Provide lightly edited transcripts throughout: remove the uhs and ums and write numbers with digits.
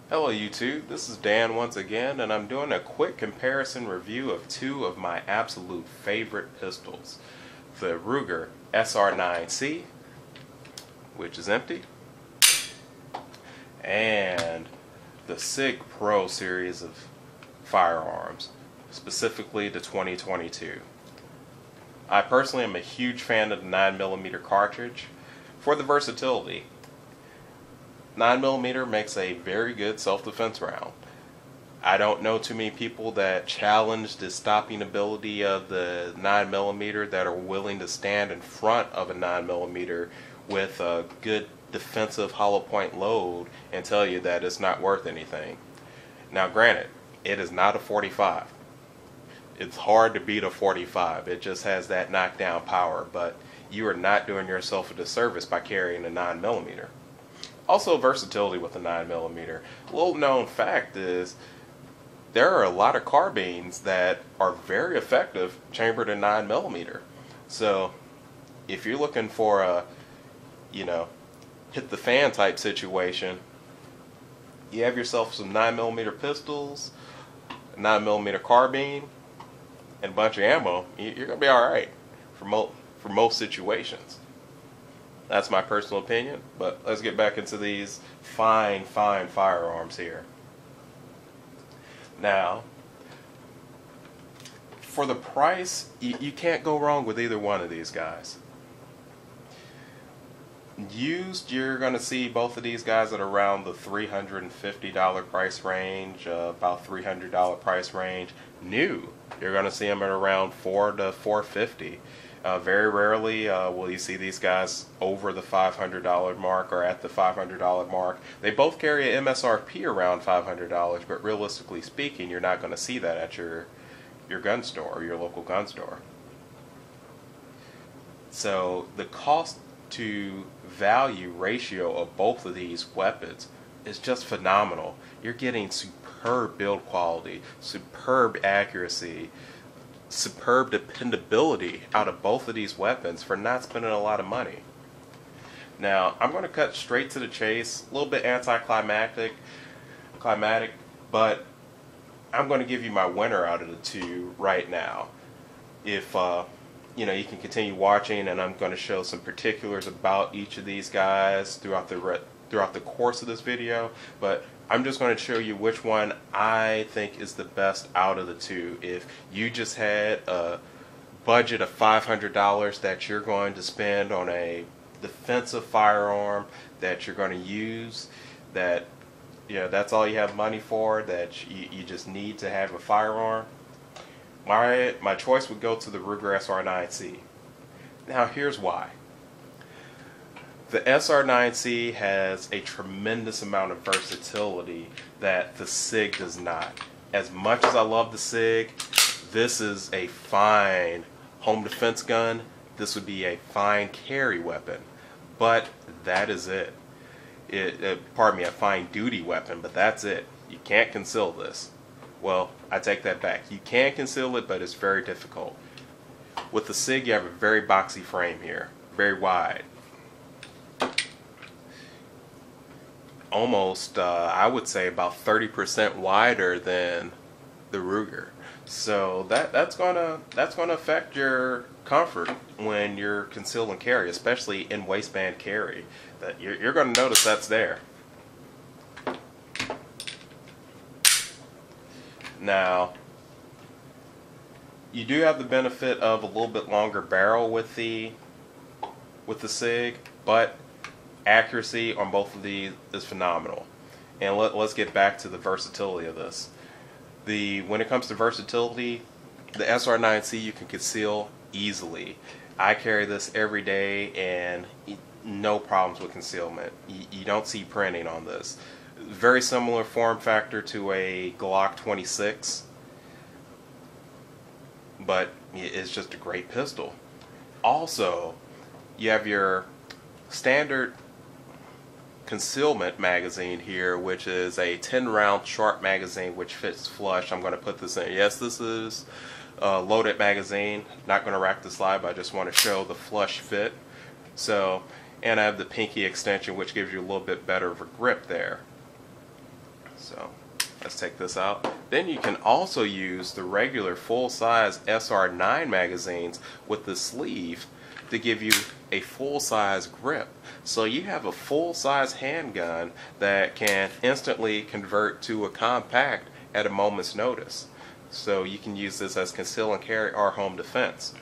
Hello YouTube, this is Dan once again, and I'm doing a quick comparison review of two of my absolute favorite pistols. The Ruger sr9c, which is empty, and the Sig Pro series of firearms, specifically the 2022. I personally am a huge fan of the 9mm cartridge for the versatility. 9mm makes a very good self-defense round. I don't know too many people that challenge the stopping ability of the 9mm that are willing to stand in front of a 9mm with a good defensive hollow point load and tell you that it's not worth anything. Now granted, it is not a 45. It's hard to beat a 45. It just has that knockdown power, but you are not doing yourself a disservice by carrying a 9mm. Also, versatility with the 9mm. A little known fact is there are a lot of carbines that are very effective chambered in 9mm. So if you're looking for a, hit the fan type situation, you have yourself some 9mm pistols, a 9mm carbine, and a bunch of ammo. You're gonna be all right for most situations. That's my personal opinion, but let's get back into these fine firearms here. Now, for the price, you can't go wrong with either one of these guys. Used, you're going to see both of these guys at around the $350 price range, about $300 price range. New, you're going to see them at around $400 to $450. Very rarely will you see these guys over the $500 mark or at the $500 mark. They both carry an MSRP around $500, but realistically speaking, you're not going to see that at your gun store or your local gun store. So the cost to value ratio of both of these weapons is just phenomenal. You're getting superb build quality, superb accuracy, superb dependability out of both of these weapons for not spending a lot of money. Now, I'm going to cut straight to the chase, a little bit anticlimactic, but I'm going to give you my winner out of the two right now. If you can continue watching, and I'm going to show some particulars about each of these guys throughout the course of this video, but I'm just going to show you which one I think is the best out of the two. If you just had a budget of $500 that you're going to spend on a defensive firearm that you're going to use, that that's all you have money for, that you just need to have a firearm, my choice would go to the Ruger sr9c. Now here's why. The sr9c has a tremendous amount of versatility that the Sig does not. As much as I love the Sig, this is a fine home defense gun. This would be a fine carry weapon, but that is it. Pardon me, a fine duty weapon, but that's it. You can't conceal this. Well, I take that back. You can conceal it, but it's very difficult. With the Sig, you have a very boxy frame here, very wide. Almost, I would say about 30% wider than the Ruger. So that's gonna affect your comfort when you're conceal and carry, especially in waistband carry. That you're gonna notice that's there. Now, you do have the benefit of a little bit longer barrel with the Sig, but accuracy on both of these is phenomenal. And let's get back to the versatility of this. When it comes to versatility, the sr9c you can conceal easily. I carry this every day and no problems with concealment. You don't see printing on this. Very similar form factor to a Glock 26, but it's just a great pistol. Also, you have your standard Concealment Magazine here, which is a 10-round sharp magazine which fits flush. I'm going to put this in. Yes, this is a loaded magazine. Not going to rack the slide, but I just want to show the flush fit. So, and I have the pinky extension, which gives you a little bit better of a grip there. So let's take this out. Then you can also use the regular full-size sr9 magazines with the sleeve to give you a full-size grip. So you have a full-size handgun that can instantly convert to a compact at a moment's notice. So you can use this as conceal and carry or home defense.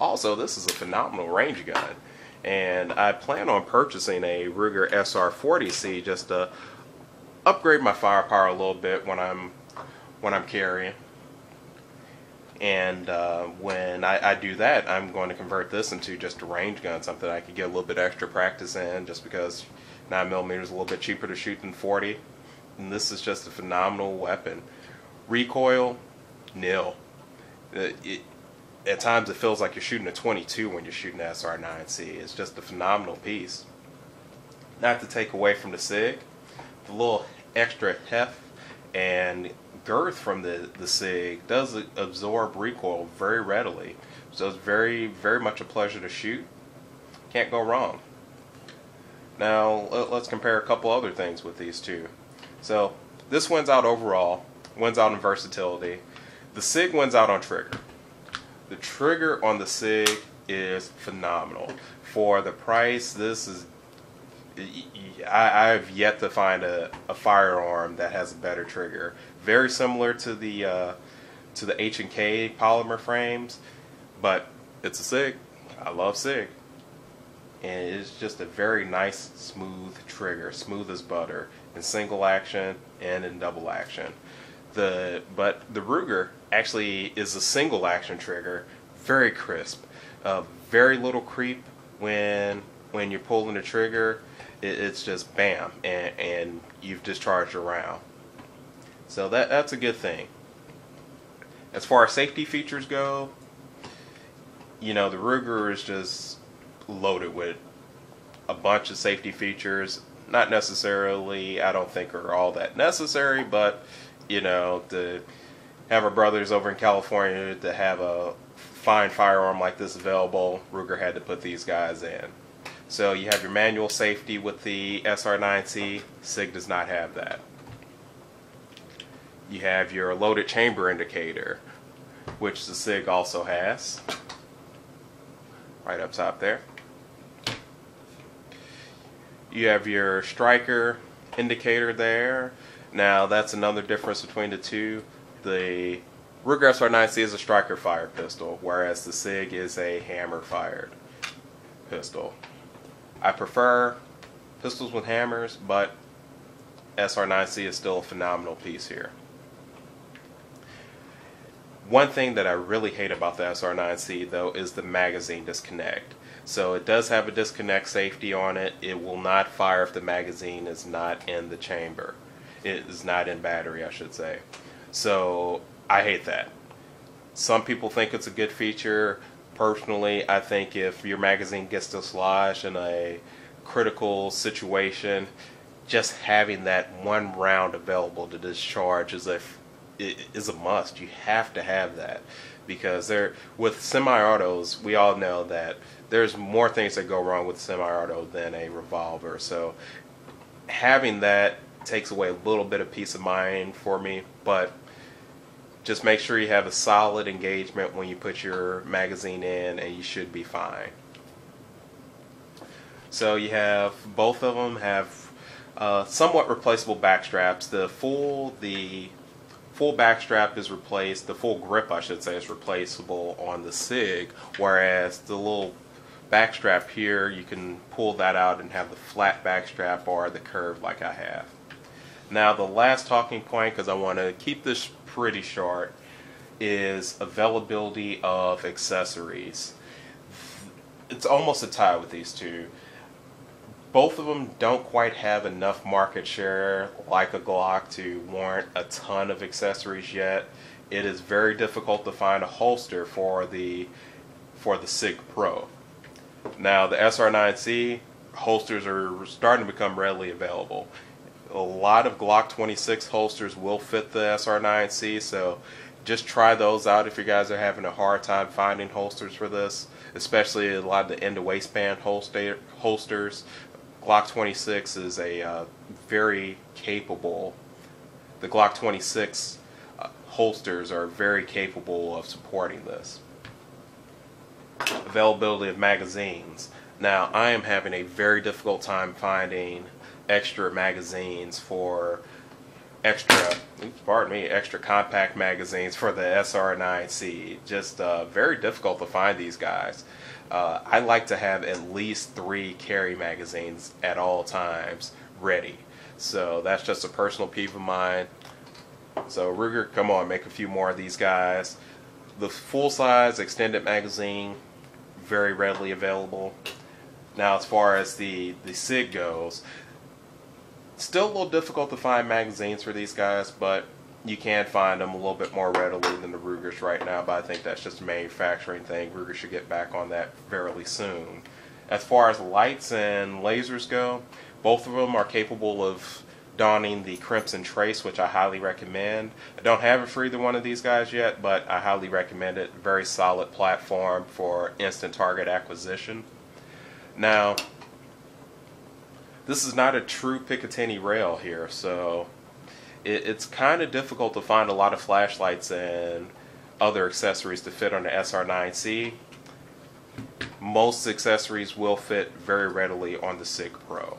Also, this is a phenomenal range gun, and I plan on purchasing a Ruger sr9c just to upgrade my firepower a little bit when I'm carrying. And when I do that, I'm going to convert this into just a range gun, something I could get a little bit extra practice in, just because 9mm is a little bit cheaper to shoot than 40. And this is just a phenomenal weapon. Recoil, nil. At times it feels like you're shooting a 22 when you're shooting an sr9c. It's just a phenomenal piece. Not to take away from the Sig, the little extra heft and girth from the Sig does absorb recoil very readily. So it's very much a pleasure to shoot. Can't go wrong. Now let's compare a couple other things with these two. So this wins out overall, wins out in versatility. The Sig wins out on trigger. The trigger on the Sig is phenomenal. For the price, this is, I've yet to find a firearm that has a better trigger. Very similar to the H&K polymer frames, but it's a Sig. I love Sig. And it's just a very nice, smooth trigger, smooth as butter, in single action and in double action. But the Ruger actually is a single action trigger, very crisp, very little creep when you're pulling the trigger. It's just bam, and you've discharged your round. So that's a good thing. As far as safety features go, you know, the Ruger is just loaded with a bunch of safety features. Not necessarily, I don't think, are all that necessary, but you know, to have our brothers over in California to have a fine firearm like this available, Ruger had to put these guys in. So you have your manual safety with the sr9c. Sig does not have that. You have your loaded chamber indicator, which the Sig also has, right up top there. You have your striker indicator there. Now that's another difference between the two. The Ruger sr9c is a striker fired pistol, whereas the Sig is a hammer fired pistol. I prefer pistols with hammers, but sr9c is still a phenomenal piece here. One thing that I really hate about the sr9c though is the magazine disconnect. So it does have a disconnect safety on it. It will not fire if the magazine is not in the chamber. It is not in battery, I should say. So I hate that. Some people think it's a good feature. Personally, I think if your magazine gets dislodged in a critical situation, just having that one round available to discharge is a must. You have to have that, because with semi-autos, we all know that there's more things that go wrong with semi-auto than a revolver. So having that takes away a little bit of peace of mind for me, but just make sure you have a solid engagement when you put your magazine in, and you should be fine. So you have, both of them have somewhat replaceable back straps. The full back strap is replaced, the full grip I should say is replaceable on the Sig, whereas the little back strap here, you can pull that out and have the flat back strap or the curve like I have. Now the last talking point, because I want to keep this pretty short, is availability of accessories. It's almost a tie with these two. Both of them don't quite have enough market share like a Glock to warrant a ton of accessories yet. It is very difficult to find a holster for the Sig Pro. Now the sr9c holsters are starting to become readily available. A lot of Glock 26 holsters will fit the sr9c, so just try those out if you guys are having a hard time finding holsters for this, especially a lot of the end of waistband holsters. Glock 26 is a very capable the Glock 26 holsters are very capable of supporting this. Availability of magazines. Now, I am having a very difficult time finding extra magazines for extra compact magazines for the sr9c. Just very difficult to find these guys. I like to have at least 3 carry magazines at all times ready. So that's just a personal peeve of mine. So Ruger, come on, make a few more of these guys. The full-size extended magazine, very readily available. Now, as far as the Sig goes, still a little difficult to find magazines for these guys, but you can find them a little bit more readily than the Rugers right now, but I think that's just a manufacturing thing. Ruger should get back on that fairly soon. As far as lights and lasers go, both of them are capable of donning the Crimson Trace, which I highly recommend. I don't have it for either one of these guys yet, but I highly recommend it. Very solid platform for instant target acquisition. Now, this is not a true Picatinny rail here, so it's kind of difficult to find a lot of flashlights and other accessories to fit on the sr9c. Most accessories will fit very readily on the Sig Pro.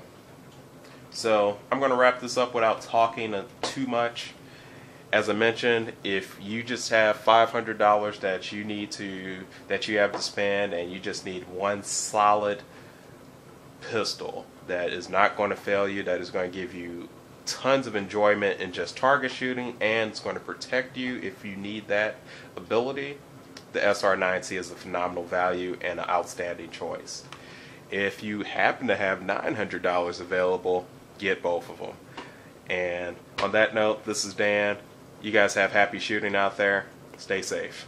So I'm going to wrap this up without talking too much. As I mentioned, if you just have $500 that you have to spend, and you just need one solid pistol that is not going to fail you, that is going to give you tons of enjoyment in just target shooting, and it's going to protect you if you need that ability, the sr9c is a phenomenal value and an outstanding choice. If you happen to have $900 available, get both of them. And on that note, this is Dan. You guys have happy shooting out there. Stay safe.